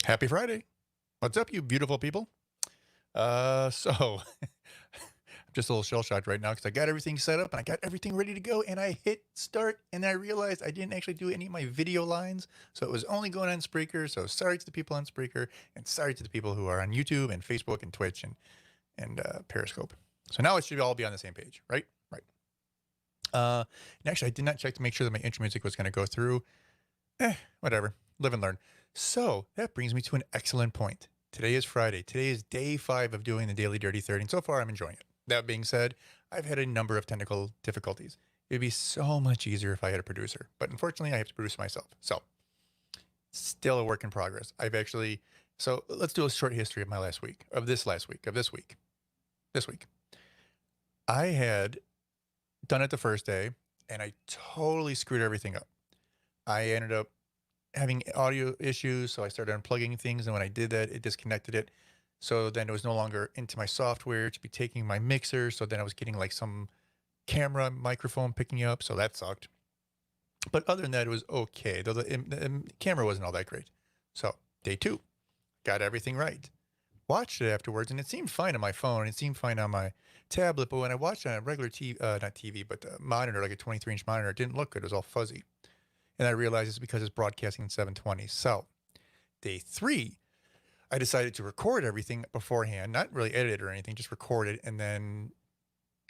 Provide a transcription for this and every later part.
Happy Friday. What's up, you beautiful people? So I'm just a little shell shocked right now because I got everything set up and I got everything ready to go and I hit start and I realized I didn't actually do any of my video lines. So it was only going on Spreaker. So sorry to the people on Spreaker and sorry to the people who are on YouTube and Facebook and Twitch and Periscope. So now it should all be on the same page, right? Right. And actually I did not check to make sure that my intro music was going to go through. Whatever. Live and learn. So that brings me to an excellent point. Today is Friday. Today is day 5 of doing the Daily Dirty 30, and so far I'm enjoying it. That being said, I've had a number of technical difficulties. It'd be so much easier if I had a producer, but unfortunately I have to produce myself. So still a work in progress. So let's do a short history of this week. I had done it the first day and I totally screwed everything up. I ended up having audio issues, so I started unplugging things, and when I did that, it disconnected it. So then it was no longer into my software to be taking my mixer, so then I was getting like some camera microphone picking up, so that sucked. But other than that, it was okay, though the camera wasn't all that great. So day 2, got everything right. Watched it afterwards, and it seemed fine on my phone, it seemed fine on my tablet, but when I watched it on a regular TV, not TV, but monitor, like a 23-inch monitor, it didn't look good, it was all fuzzy. And I realized it's because it's broadcasting in 720. So day 3, I decided to record everything beforehand, not really edit it or anything, just record it and then,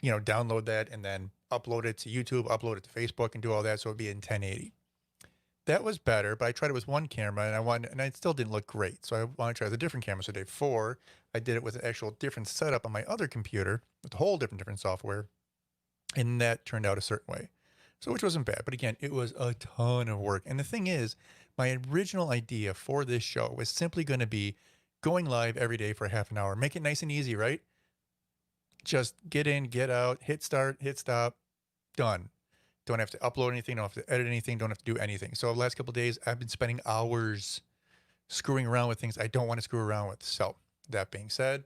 download that and then upload it to YouTube, upload it to Facebook and do all that. So it'd be in 1080. That was better, but I tried it with one camera and it still didn't look great. So I wanted to try with a different camera. So day 4, I did it with an actual different setup on my other computer with a whole different software. And that turned out a certain way. So which wasn't bad, but again, it was a ton of work. And the thing is, my original idea for this show was simply going to be going live every day for half an hour. Make it nice and easy, right? Just get in, get out, hit start, hit stop, done. Don't have to upload anything, don't have to edit anything, don't have to do anything. So the last couple of days, I've been spending hours screwing around with things I don't want to screw around with. So that being said,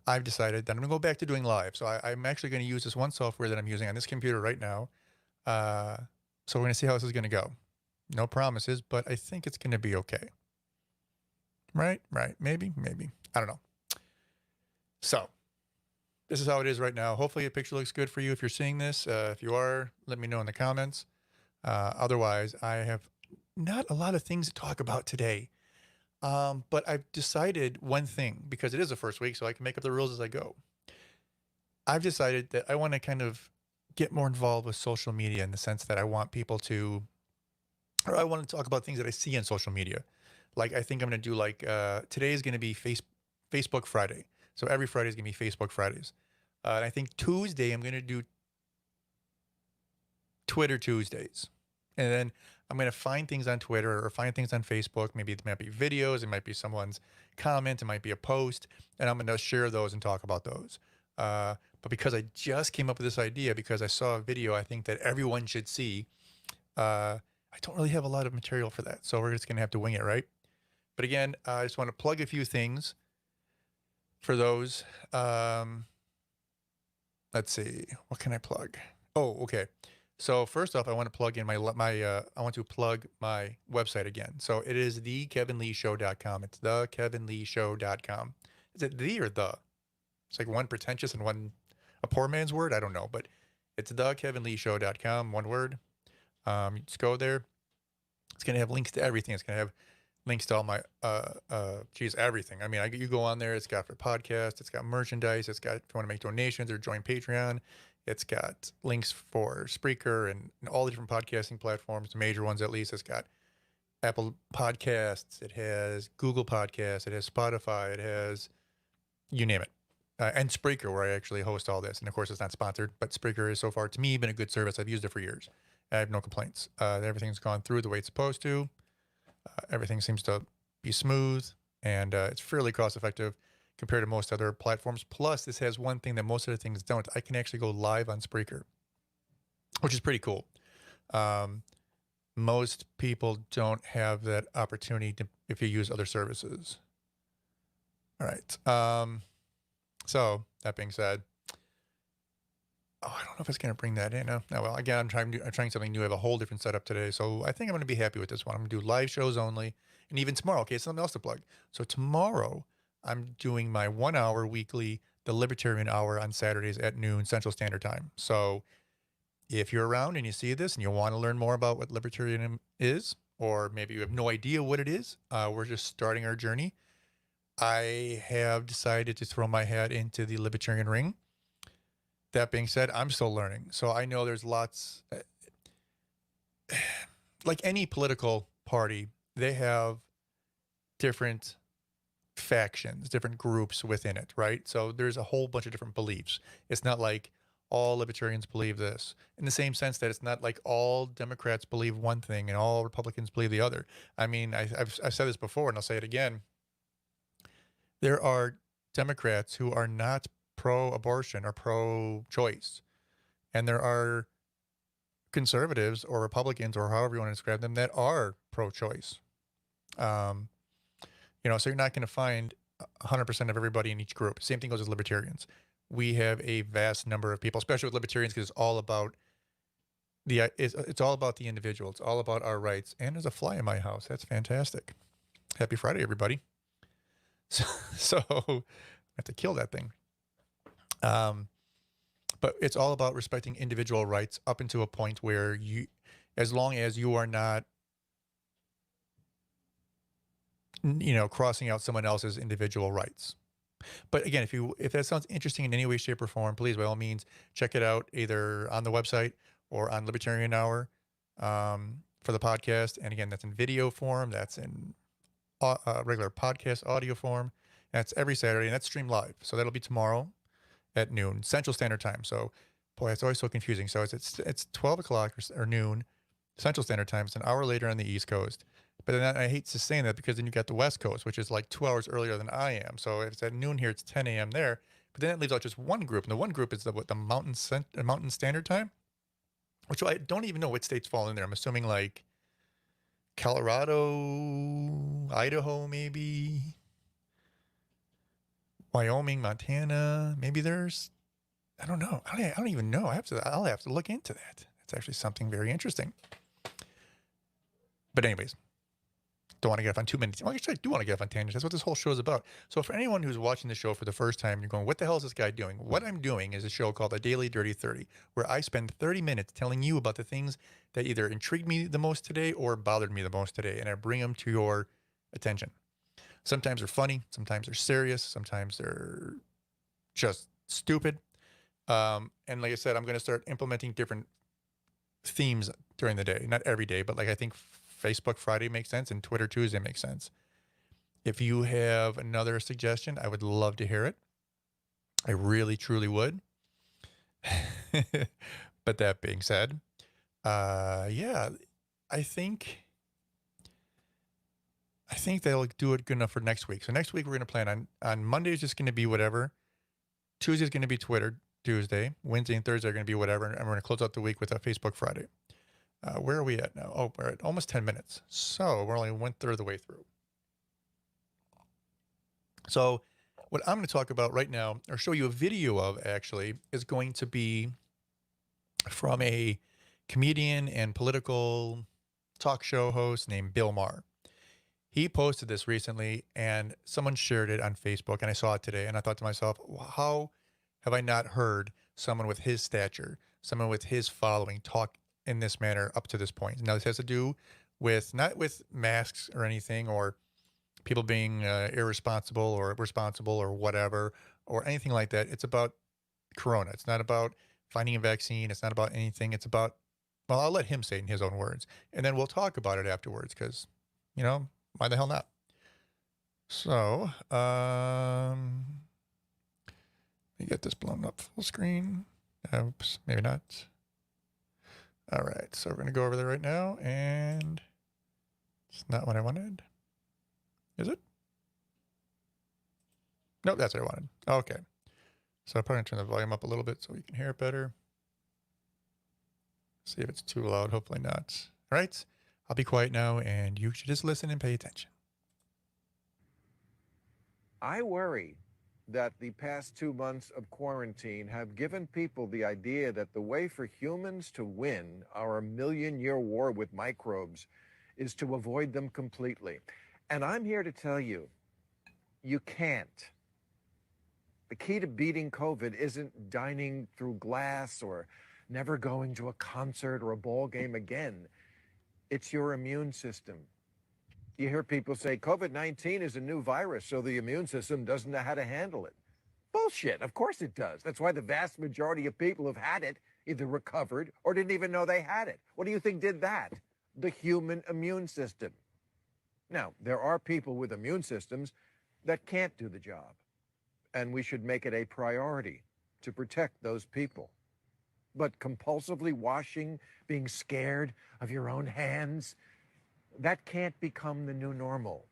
I've decided that I'm going to go back to doing live. So I'm actually going to use this one software that I'm using on this computer right now. So we're going to see how this is going to go. No promises, but I think it's going to be okay. Right. Maybe. I don't know. So this is how it is right now. Hopefully the picture looks good for you if you're seeing this. If you are, let me know in the comments. Otherwise, I have not a lot of things to talk about today. But I've decided one thing, because it is the first week, so I can make up the rules as I go. I've decided that I want to kind of get more involved with social media in the sense that I want people to, or I want to talk about things that I see on social media. Like I think I'm going to do today is going to be Facebook Friday. So every Friday is going to be Facebook Fridays. And I think Tuesday I'm going to do Twitter Tuesdays. And then I'm going to find things on Twitter or find things on Facebook. Maybe it might be videos. It might be someone's comment. It might be a post. And I'm going to share those and talk about those. But because I just came up with this idea, because I saw a video I think that everyone should see, I don't really have a lot of material for that. So we're just going to have to wing it, right? But again, I just want to plug a few things for those. Let's see. What can I plug? Oh, okay. So first off, I want to plug in I want to plug my website again. So it is thekevinleeshow.com. It's thekevinleeshow.com. Is it the or the? It's like one pretentious and one a poor man's word. I don't know, but it's thekevinleeshow.com. One word. Just go there. It's going to have links to everything. It's going to have links to all my, everything. I mean, you go on there, it's got for podcasts, it's got merchandise, it's got, if you want to make donations or join Patreon, it's got links for Spreaker and all the different podcasting platforms, the major ones at least. It's got Apple Podcasts, it has Google Podcasts, it has Spotify, it has, you name it. And Spreaker, where I actually host all this. And of course, it's not sponsored, but Spreaker has so far, to me, been a good service. I've used it for years. I have no complaints. Everything's gone through the way it's supposed to. Everything seems to be smooth, and it's fairly cost effective compared to most other platforms. Plus, this has one thing that most other things don't. I can actually go live on Spreaker, which is pretty cool. Most people don't have that opportunity if you use other services. All right. So that being said, Oh, I don't know if it's going to bring that in. No, well, again, I'm trying something new. I have a whole different setup today, so I think I'm going to be happy with this one. I'm going to do live shows only, and even tomorrow. Okay, something else to plug. So tomorrow, I'm doing my 1 hour weekly, the Libertarian Hour on Saturdays at noon Central Standard Time. So if you're around and you see this and you want to learn more about what libertarianism is, or maybe you have no idea what it is, we're just starting our journey. I have decided to throw my hat into the libertarian ring. That being said, I'm still learning. So I know there's lots, like any political party, they have different factions, different groups within it, right? So there's a whole bunch of different beliefs. It's not like all libertarians believe this, in the same sense that it's not like all Democrats believe one thing and all Republicans believe the other. I mean, I've said this before and I'll say it again. There are Democrats who are not pro-abortion or pro-choice, and there are conservatives or Republicans or however you want to describe them that are pro-choice. Um, so you're not going to find 100% of everybody in each group. Same thing goes with libertarians. We have a vast number of people, especially with libertarians, because it's all about it's all about the individual. It's all about our rights. And there's a fly in my house. That's fantastic. Happy Friday, everybody. So I have to kill that thing. But it's all about respecting individual rights up until a point where as long as you are not, crossing out someone else's individual rights. But again, if that sounds interesting in any way, shape, or form, please, by all means, check it out either on the website or on Libertarian Hour for the podcast. And again, that's in video form. That's in regular podcast audio form. That's every Saturday, and that's streamed live. So that'll be tomorrow at noon Central Standard Time. So, boy, it's always so confusing. So it's 12 o'clock or noon Central Standard Time. It's an hour later on the East Coast. But then I hate to saying that because then you got the West Coast, which is like 2 hours earlier than I am. So if it's at noon here, it's 10 a.m. there. But then it leaves out just one group, and the one group is the Mountain Standard Time, which I don't even know what states fall in there. I'm assuming like Colorado, Idaho, maybe Wyoming, Montana. Maybe I don't know. I don't even know. I'll have to look into that. It's actually something very interesting. But anyways, don't want to get off on too many. Well, actually, I do want to get off on tangents. That's what this whole show is about. So for anyone who's watching the show for the first time, you're going, what the hell is this guy doing? What I'm doing is a show called The Daily Dirty 30, where I spend 30 minutes telling you about the things that either intrigued me the most today or bothered me the most today, and I bring them to your attention. Sometimes they're funny. Sometimes they're serious. Sometimes they're just stupid. And like I said, I'm going to start implementing different themes during the day. Not every day, but like I think Facebook Friday makes sense and Twitter Tuesday makes sense. If you have another suggestion, I would love to hear it. I really, truly would. But that being said, yeah, I think they'll do it good enough for next week. So next week we're going to plan on Monday is just going to be whatever. Tuesday is going to be Twitter Tuesday. Wednesday and Thursday are going to be whatever. And we're going to close out the week with a Facebook Friday. Where are we at now? Oh, we're at almost 10 minutes. So we're only 1/3 of the way through. So what I'm going to talk about right now, or show you a video of actually, is going to be from a comedian and political talk show host named Bill Maher. He posted this recently and someone shared it on Facebook, and I saw it today, and I thought to myself, well, how have I not heard someone with his stature, someone with his following talk in this manner up to this point? Now, this has to do with not with masks or anything, or people being irresponsible or responsible or whatever, or anything like that. It's about Corona. It's not about finding a vaccine. It's not about anything. It's about, well, I'll let him say it in his own words, and then we'll talk about it afterwards because, why the hell not? So, let me get this blown up full screen. Oops, maybe not. All right, so we're going to go over there right now, and it's not what I wanted. Is it? Nope, that's what I wanted. Okay. So I'm probably going to turn the volume up a little bit so you can hear it better. See if it's too loud. Hopefully not. All right. I'll be quiet now, and you should just listen and pay attention. I worry that the past 2 months of quarantine have given people the idea that the way for humans to win our million-year war with microbes is to avoid them completely. And I'm here to tell you, you can't. The key to beating COVID isn't dining through glass or never going to a concert or a ball game again. It's your immune system. You hear people say COVID-19 is a new virus, so the immune system doesn't know how to handle it. Bullshit. Of course it does. That's why the vast majority of people who've had it either recovered or didn't even know they had it. What do you think did that? The human immune system. Now, there are people with immune systems that can't do the job, and we should make it a priority to protect those people. But compulsively washing, being scared of your own hands, that can't become the new normal.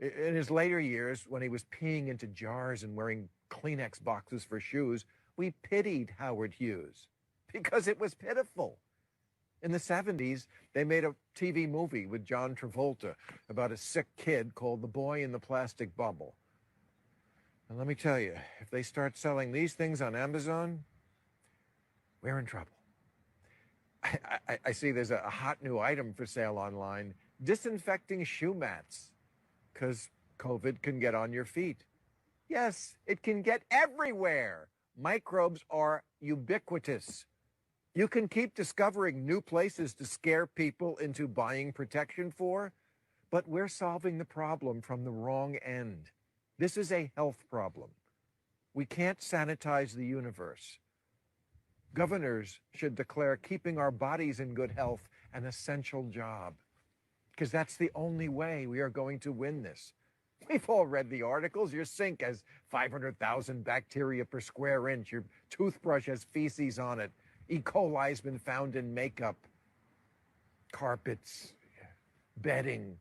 In his later years, when he was peeing into jars and wearing Kleenex boxes for shoes, we pitied Howard Hughes because it was pitiful. In the 70s, they made a TV movie with John Travolta about a sick kid called The Boy in the Plastic Bubble. And let me tell you, if they start selling these things on Amazon, we're in trouble. I see there's a hot new item for sale online, disinfecting shoe mats, because COVID can get on your feet. Yes, it can get everywhere. Microbes are ubiquitous. You can keep discovering new places to scare people into buying protection for, but we're solving the problem from the wrong end. This is a health problem. We can't sanitize the universe. Governors should declare keeping our bodies in good health an essential job, because that's the only way we are going to win this. We've all read the articles. Your sink has 500,000 bacteria per square inch. Your toothbrush has feces on it. E. coli has been found in makeup, carpets, bedding,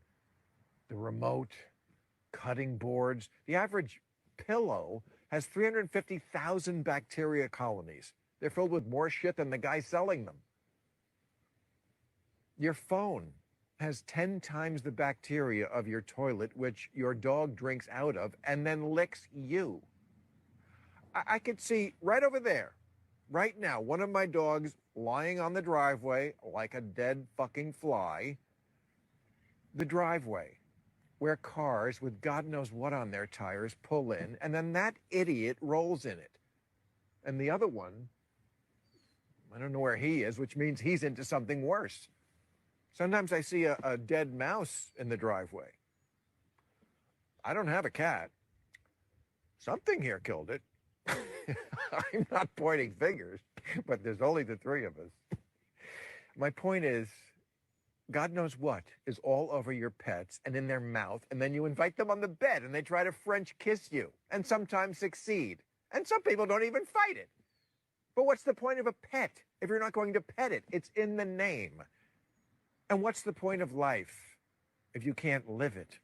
the remote, cutting boards. The average pillow has 350,000 bacteria colonies. They're filled with more shit than the guy selling them. Your phone has 10 times the bacteria of your toilet, which your dog drinks out of and then licks you. I could see right over there, right now, one of my dogs lying on the driveway like a dead fucking fly. The driveway where cars with God knows what on their tires pull in, and then that idiot rolls in it. And the other one, I don't know where he is, which means he's into something worse. Sometimes I see a dead mouse in the driveway. I don't have a cat. Something here killed it. I'm not pointing fingers, but there's only the three of us. My point is, God knows what is all over your pets and in their mouth, and then you invite them on the bed and they try to French kiss you and sometimes succeed. And some people don't even fight it. But what's the point of a pet if you're not going to pet it? It's in the name. And what's the point of life if you can't live it?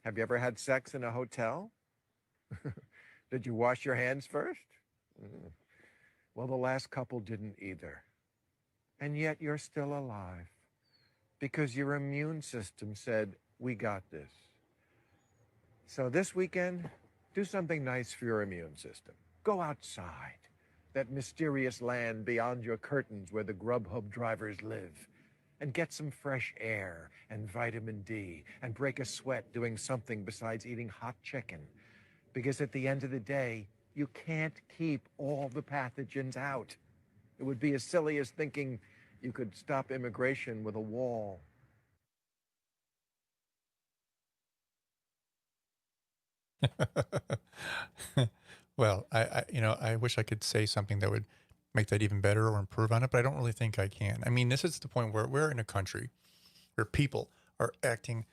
Have you ever had sex in a hotel? Did you wash your hands first? Well, the last couple didn't either. And yet you're still alive because your immune system said, we got this. So this weekend, do something nice for your immune system. Go outside, that mysterious land beyond your curtains where the Grubhub drivers live, and get some fresh air and vitamin D and break a sweat doing something besides eating hot chicken. Because at the end of the day, you can't keep all the pathogens out. It would be as silly as thinking you could stop immigration with a wall. Well, I wish I could say something that would make that even better or improve on it, but I don't really think I can. I mean, this is the point where we're in a country where people are acting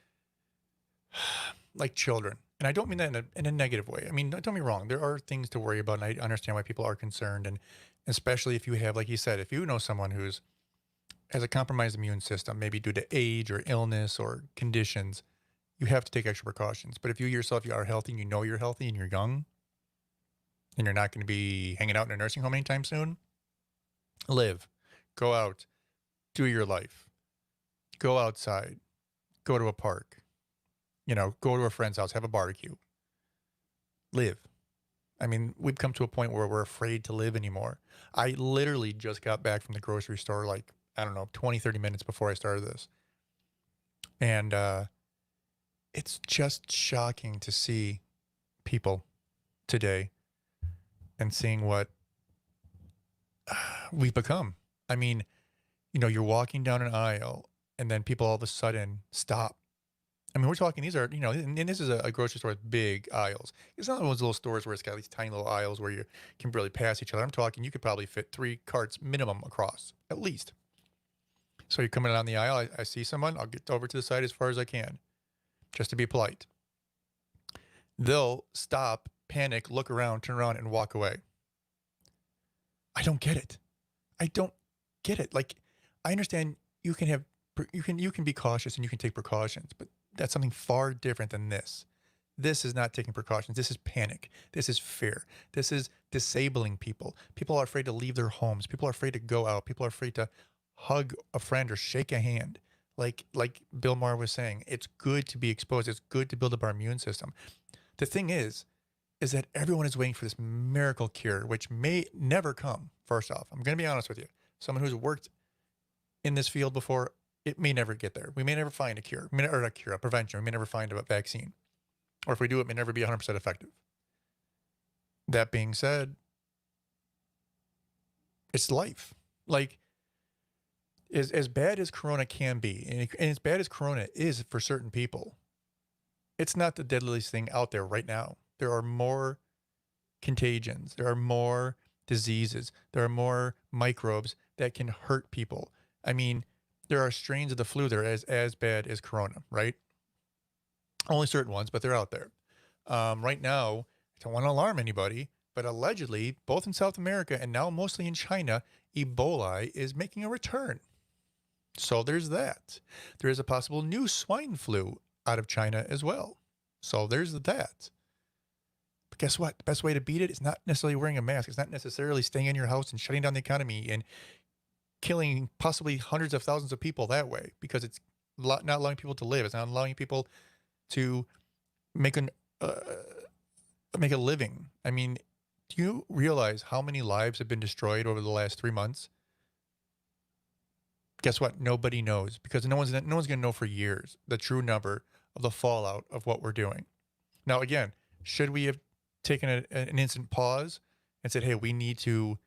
like children. And I don't mean that in a negative way. I mean, don't get me wrong. There are things to worry about, and I understand why people are concerned. And especially if you have, like you said, if you know someone who's has a compromised immune system, maybe due to age or illness or conditions, you have to take extra precautions. But if you yourself you are healthy and you know you're healthy and you're young and you're not going to be hanging out in a nursing home anytime soon, live, go out, do your life, go outside, go to a park, go to a friend's house, have a barbecue. live. I mean, we've come to a point where we're afraid to live anymore. I literally just got back from the grocery store, like, I don't know, 20, 30 minutes before I started this. And it's just shocking to see people today and seeing what we've become. I mean, you're walking down an aisle and then people all of a sudden stop. I mean, we're talking, these are, and this is a grocery store with big aisles. It's not one of those little stores where it's got these tiny little aisles where you can barely pass each other. I'm talking, you could probably fit 3 carts minimum across, at least. So you're coming down the aisle, I see someone, I'll get over to the side as far as I can, just to be polite. They'll stop, panic, look around, turn around, and walk away. I don't get it. I don't get it. Like, I understand you can be cautious and you can take precautions, but that's something far different than this. This is not taking precautions. This is panic. This is fear. This is disabling people. People are afraid to leave their homes. People are afraid to go out. People are afraid to hug a friend or shake a hand. Like Bill Maher was saying, it's good to be exposed. It's good to build up our immune system. The thing is that everyone is waiting for this miracle cure, which may never come. First off, I'm going to be honest with you. Someone who's worked in this field before, it may never get there. We may never find a cure, or a cure, a prevention. We may never find a vaccine. Or if we do, it may never be 100% effective. That being said, it's life. Like, as bad as Corona can be, and as bad as Corona is for certain people, it's not the deadliest thing out there right now. There are more contagions. There are more diseases. There are more microbes that can hurt people. I mean, there are strains of the flu that are as bad as Corona, right? Only certain ones, but they're out there. Right now, I don't want to alarm anybody, but allegedly, both in South America and now mostly in China, Ebola is making a return. So there's that. There is a possible new swine flu out of China as well. So there's that. But guess what? The best way to beat it is not necessarily wearing a mask. It's not necessarily staying in your house and shutting down the economy and killing possibly hundreds of thousands of people that way, because it's not allowing people to live. It's not allowing people to make a living. I mean, do you realize how many lives have been destroyed over the last 3 months? Guess what? Nobody knows, because no one's going to know for years the true number of the fallout of what we're doing. Now, again, should we have taken an instant pause and said, hey, we need to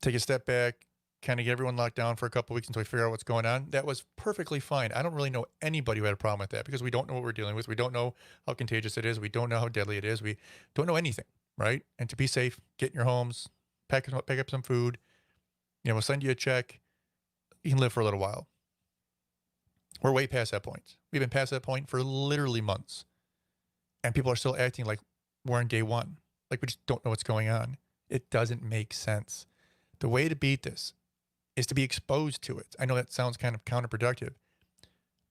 take a step back, kind of get everyone locked down for a couple of weeks until we figure out what's going on? That was perfectly fine. I don't really know anybody who had a problem with that, because we don't know what we're dealing with. We don't know how contagious it is. We don't know how deadly it is. We don't know anything, right? And to be safe, get in your homes, pick up some food. We'll send you a check. You can live for a little while. We're way past that point. We've been past that point for literally months. And people are still acting like we're on day one. Like we just don't know what's going on. It doesn't make sense. The way to beat this is to be exposed to it. I know that sounds kind of counterproductive,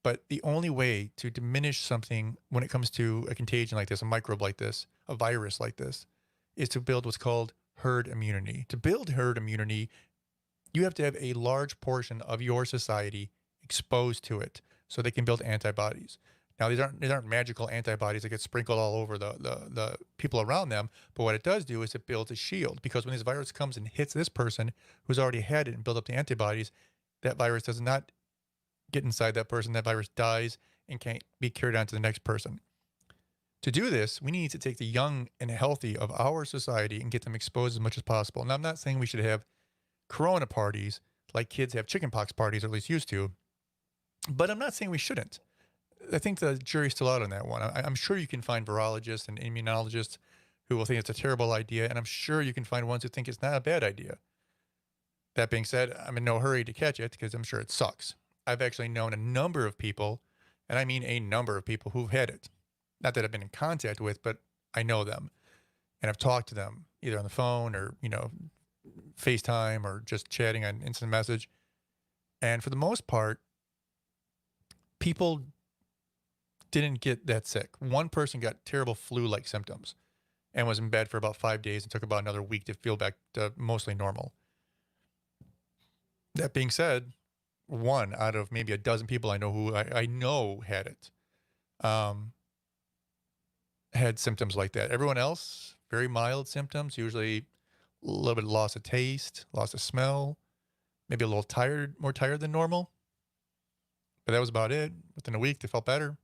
but the only way to diminish something when it comes to a contagion like this, a microbe like this, a virus like this, is to build what's called herd immunity. To build herd immunity, you have to have a large portion of your society exposed to it so they can build antibodies. Now, these aren't magical antibodies that get sprinkled all over the people around them, but what it does do is it builds a shield, because when this virus comes and hits this person who's already had it and built up the antibodies, that virus does not get inside that person. That virus dies and can't be carried on to the next person. To do this, we need to take the young and healthy of our society and get them exposed as much as possible. Now, I'm not saying we should have Corona parties like kids have chickenpox parties, or at least used to, but I'm not saying we shouldn't. I think the jury's still out on that one. I'm sure you can find virologists and immunologists who will think it's a terrible idea, and I'm sure you can find ones who think it's not a bad idea. That being said, I'm in no hurry to catch it, because I'm sure it sucks. I've actually known a number of people, and I mean a number of people, who've had it. Not that I've been in contact with, but I know them, and I've talked to them either on the phone or, FaceTime, or just chatting on instant message. And for the most part, people didn't get that sick. One person got terrible flu-like symptoms and was in bed for about 5 days and took about another week to feel back to mostly normal. That being said, one out of maybe a dozen people I know who I know had it. had symptoms like that. Everyone else, very mild symptoms, usually a little bit of loss of taste, loss of smell, maybe a little tired, more tired than normal. But that was about it. Within a week, they felt better.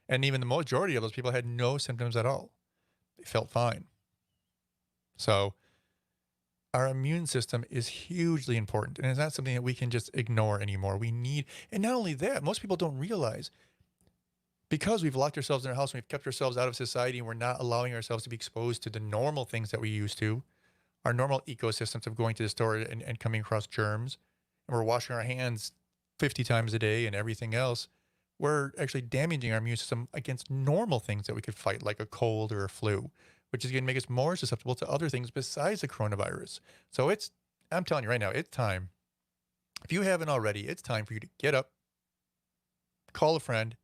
And even the majority of those people had no symptoms at all. They felt fine. So our immune system is hugely important, and it's not something that we can just ignore anymore. We need, and not only that, most people don't realize, because we've locked ourselves in our house and we've kept ourselves out of society and we're not allowing ourselves to be exposed to the normal things that we used to, our normal ecosystems of going to the store and coming across germs, and we're washing our hands 50 times a day and everything else, we're actually damaging our immune system against normal things that we could fight, like a cold or a flu, which is going to make us more susceptible to other things besides the coronavirus. So I'm telling you right now, it's time. If you haven't already, it's time for you to get up, call a friend,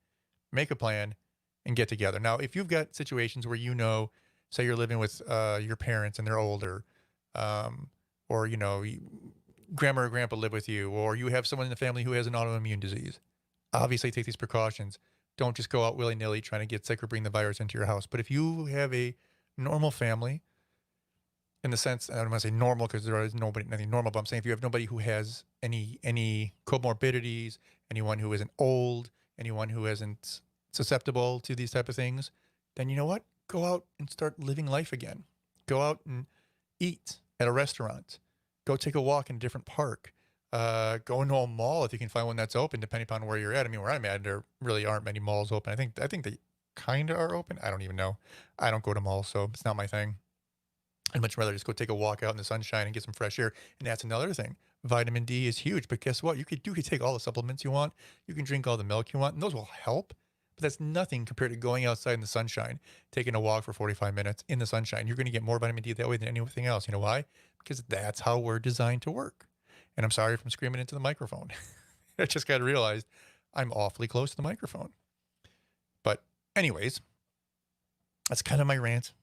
make a plan, and get together. Now, if you've got situations where say you're living with your parents and they're older, or grandma or grandpa live with you, or you have someone in the family who has an autoimmune disease, obviously take these precautions. Don't just go out willy-nilly trying to get sick or bring the virus into your house. But if you have a normal family, in the sense, I don't want to say normal because there is nothing normal, but I'm saying if you have nobody who has any comorbidities, anyone who isn't old, anyone who isn't susceptible to these type of things, then you know what? Go out and start living life again. Go out and eat at a restaurant. Go take a walk in a different park. Go into a mall if you can find one that's open, depending upon where you're at. I mean, where I'm at, there really aren't many malls open. I think they kind of are open. I don't even know. I don't go to malls, so it's not my thing. I'd much rather just go take a walk out in the sunshine and get some fresh air. And that's another thing. Vitamin D is huge, but guess what? You could take all the supplements you want. You can drink all the milk you want, and those will help. But that's nothing compared to going outside in the sunshine, taking a walk for 45 minutes in the sunshine. You're going to get more vitamin D that way than anything else. You know why? Because that's how we're designed to work. And I'm sorry if I'm screaming into the microphone. I just got realized I'm awfully close to the microphone. But anyways, that's kind of my rant.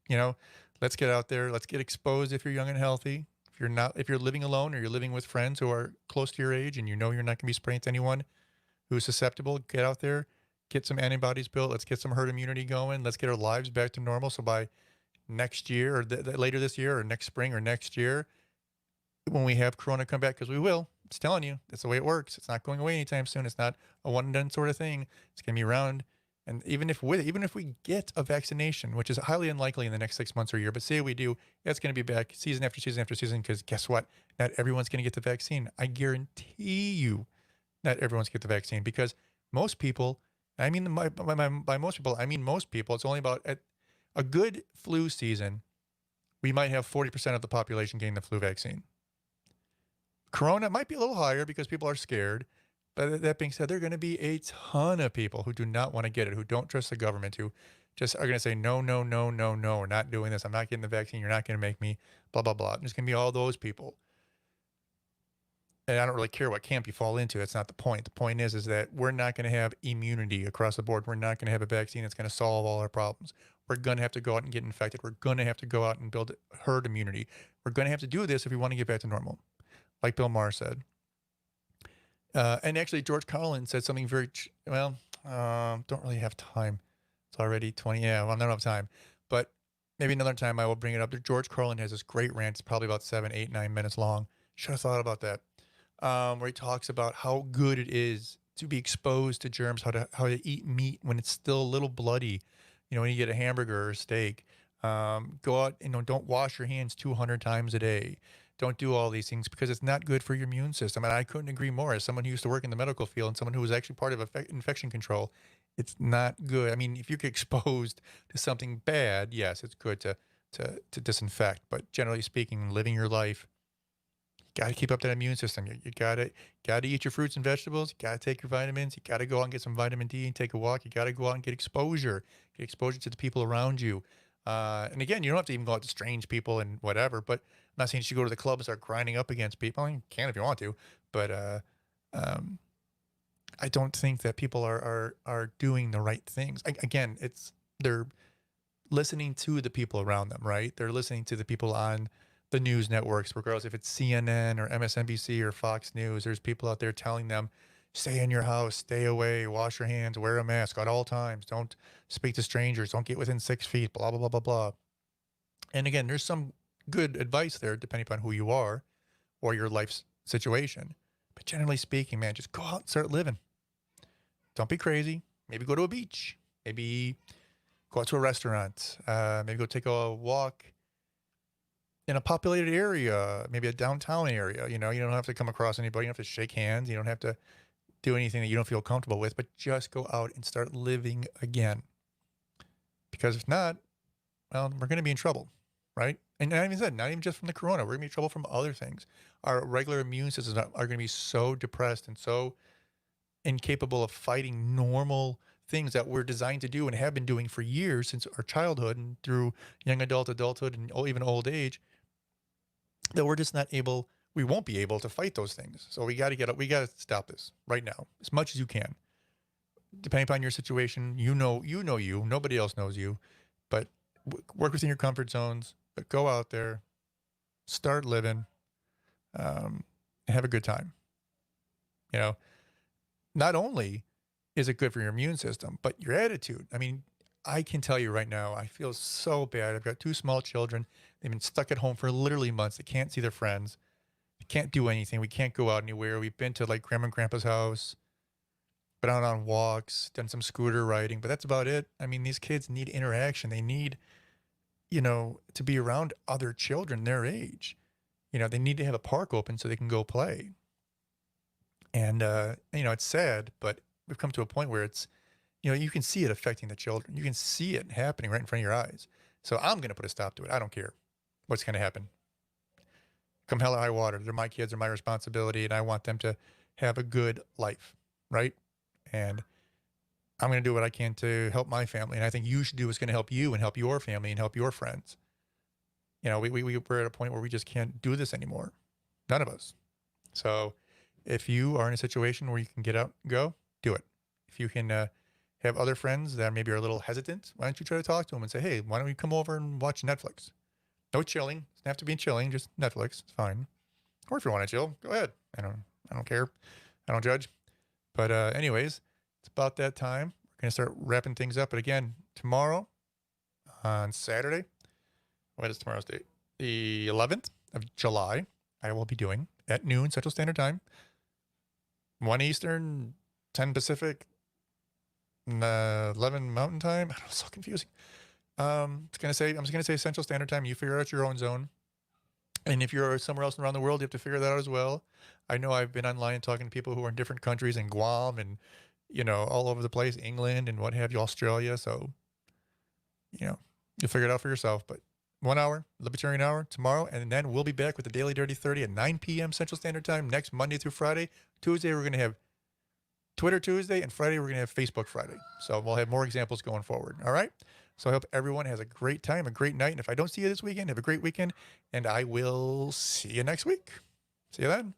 Let's get out there. Let's get exposed if you're young and healthy. If you're living alone or you're living with friends who are close to your age and you're not going to be spraying to anyone who's susceptible, get out there, get some antibodies built. Let's get some herd immunity going. Let's get our lives back to normal. So by next year or later this year or next spring or next year, when we have Corona come back, because we will, it's telling you, that's the way it works. It's not going away anytime soon. It's not a one and done sort of thing. It's going to be around. And even if we get a vaccination, which is highly unlikely in the next 6 months or a year, but say we do, it's going to be back season after season after season, because guess what? Not everyone's going to get the vaccine. I guarantee you not everyone's going to get the vaccine, because most people, I mean, by most people, I mean most people, it's only about at a good flu season, we might have 40% of the population getting the flu vaccine. Corona might be a little higher because people are scared. But that being said, there are going to be a ton of people who do not want to get it, who don't trust the government, who just are going to say, no, no, no, no, no, we're not doing this. I'm not getting the vaccine. You're not going to make me, blah, blah, blah. There's going to be all those people. And I don't really care what camp you fall into. That's not the point. The point is that we're not going to have immunity across the board. We're not going to have a vaccine that's going to solve all our problems. We're going to have to go out and get infected. We're going to have to go out and build herd immunity. We're going to have to do this if we want to get back to normal, like Bill Maher said. And actually, George Carlin said something don't really have time. It's already 20. Yeah, well, I don't have time. But maybe another time I will bring it up. George Carlin has this great rant. It's probably about 7, 8, 9 minutes long. Should have thought about that. Where he talks about how good it is to be exposed to germs, how to eat meat when it's still a little bloody. When you get a hamburger or a steak, go out, don't wash your hands 200 times a day. Don't do all these things because it's not good for your immune system. And I couldn't agree more. As someone who used to work in the medical field and someone who was actually part of infection control, it's not good. I mean, if you get exposed to something bad, yes, it's good to disinfect. But generally speaking, living your life, you got to keep up that immune system. You got to eat your fruits and vegetables. You got to take your vitamins. You got to go out and get some vitamin D and take a walk. You got to go out and get exposure to the people around you. And again, you don't have to even go out to strange people and whatever, but I'm not saying you should go to the club and start grinding up against people. I mean, you can if you want to, but I don't think that people are doing the right things. Again, they're listening to the people around them, right? They're listening to the people on the news networks, regardless if it's CNN or MSNBC or Fox News. There's people out there telling them, Stay in your house, stay away, wash your hands, wear a mask at all times. Don't speak to strangers. Don't get within 6 feet, blah, blah, blah, blah, blah. And again, there's some good advice there depending upon who you are or your life's situation. But generally speaking, man, just go out and start living. Don't be crazy. Maybe go to a beach. Maybe go out to a restaurant. Maybe go take a walk in a populated area, maybe a downtown area. You don't have to come across anybody. You don't have to shake hands. You don't have to do anything that you don't feel comfortable with, but just go out and start living again. Because if not, well, we're going to be in trouble, right? And not even just from the corona. We're going to be in trouble from other things. Our regular immune systems are going to be so depressed and so incapable of fighting normal things that we're designed to do and have been doing for years since our childhood and through young adulthood, and even old age, that we're just not able, we won't be able to fight those things. So we got to get up. We got to stop this right now as much as you can. Depending upon your situation, you, nobody else knows you, but work within your comfort zones, but go out there, start living, and have a good time. Not only is it good for your immune system, but your attitude. I mean, I can tell you right now, I feel so bad. I've got 2 small children. They've been stuck at home for literally months. They can't see their friends. They can't do anything. We can't go out anywhere. We've been to like grandma and grandpa's house, been out on walks, done some scooter riding, but that's about it. I mean, these kids need interaction. They need, to be around other children their age. They need to have a park open so they can go play. And, it's sad, but we've come to a point where it's, you can see it affecting the children. You can see it happening right in front of your eyes. So I'm going to put a stop to it. I don't care what's going to happen. Come hell or high water. They're my kids, they're my responsibility, and I want them to have a good life, right? And I'm going to do what I can to help my family. And I think you should do what's going to help you and help your family and help your friends. We're at a point where we just can't do this anymore. None of us. So if you are in a situation where you can get out and go, do it. If you can have other friends that maybe are a little hesitant, why don't you try to talk to them and say, hey, why don't we come over and watch Netflix? No chilling. It doesn't have to be chilling, just Netflix. It's fine. Or if you want to chill, go ahead. I don't care. I don't judge. But anyways, it's about that time. We're going to start wrapping things up. But again, tomorrow on Saturday, what is tomorrow's date? The 11th of July, I will be doing at noon Central Standard Time, 1 Eastern, 10 Pacific, 11 Mountain Time. I don't know, it's so confusing. I'm just gonna say Central Standard Time. You figure out your own zone, and if you're somewhere else around the world, you have to figure that out as well. I know I've been online talking to people who are in different countries, in Guam and all over the place, England and what have you, Australia. So you'll figure it out for yourself. But 1 hour, Libertarian Hour tomorrow, and then we'll be back with the Daily Dirty 30 at 9 p.m. Central Standard Time next Monday through Friday. Tuesday we're gonna have Twitter Tuesday, and Friday we're going to have Facebook Friday. So we'll have more examples going forward. All right. So I hope everyone has a great time, a great night. And if I don't see you this weekend, have a great weekend, and I will see you next week. See you then.